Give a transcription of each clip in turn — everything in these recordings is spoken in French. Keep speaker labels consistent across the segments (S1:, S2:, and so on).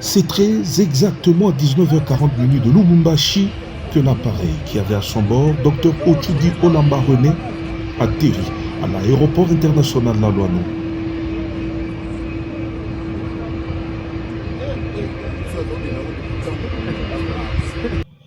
S1: C'est très exactement à 19h40 de Lubumbashi que l'appareil qui avait à son bord Dr Otshudi Olamba René atterrit à l'aéroport international La Loano.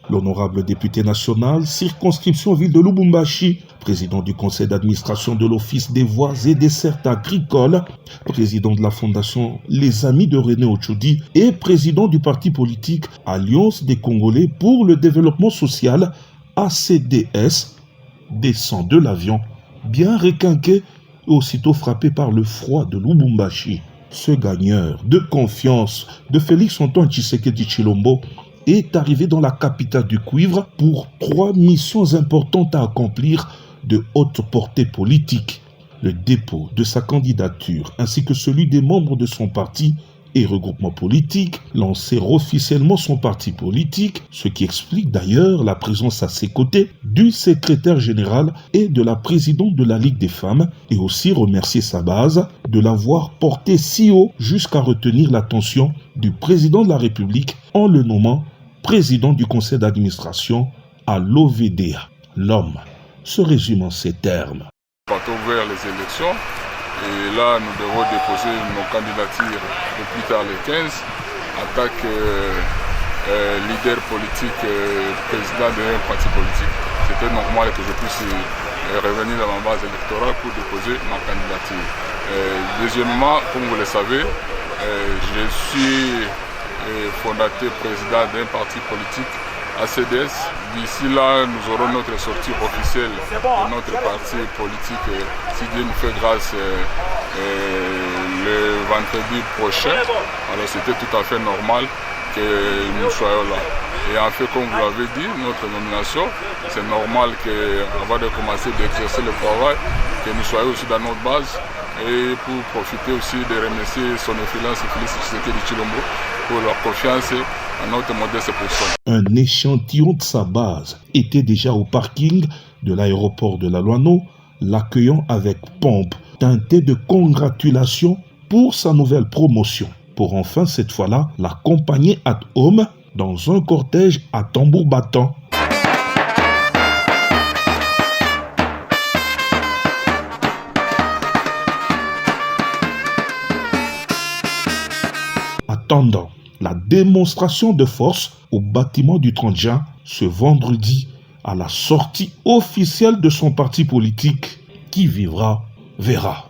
S1: L'honorable député national, circonscription ville de Lubumbashi, président du conseil d'administration de l'Office des voies et desserts agricoles, président de la fondation Les Amis de René Otshudi et président du parti politique Alliance des Congolais pour le développement social, ACDS, descend de l'avion, bien requinqué et aussitôt frappé par le froid de Lubumbashi. Ce gagneur de confiance de Félix-Antoine Tshisekedi Tshilombo est arrivé dans la capitale du cuivre pour 3 missions importantes à accomplir de haute portée politique. Le dépôt de sa candidature ainsi que celui des membres de son parti et regroupement politique, lancer officiellement son parti politique, ce qui explique d'ailleurs la présence à ses côtés du secrétaire général et de la présidente de la Ligue des femmes, et aussi remercier sa base de l'avoir porté si haut jusqu'à retenir l'attention du président de la République en le nommant président du conseil d'administration à l'OVDA. L'homme se résume en ces termes.
S2: Partons vers les élections et là nous devons déposer nos candidatures au plus tard le 15 en tant que leader politique, président d'un parti politique. C'était normal que je puisse revenir dans ma base électorale pour déposer ma candidature. Deuxièmement, comme vous le savez, je suis fondateur président d'un parti politique ACDS. D'ici là, nous aurons notre sortie officielle de notre parti politique, si Dieu nous fait grâce, le vendredi prochain. Alors c'était tout à fait normal que nous soyons là. Et en fait, comme vous l'avez dit, notre nomination, c'est normal qu'avant de commencer d'exercer le travail, que nous soyons aussi dans notre base. Et pour profiter aussi de remercier son excellence Félix Tshisekedi Tshilombo pour la confiance en notre modeste personne.
S1: Un échantillon de sa base était déjà au parking de l'aéroport de La Loano, l'accueillant avec pompe, teinté de congratulations pour sa nouvelle promotion, pour enfin cette fois-là l'accompagner ad home dans un cortège à tambour battant. Attendant la démonstration de force au bâtiment du 30 juin ce vendredi à la sortie officielle de son parti politique. Qui vivra verra.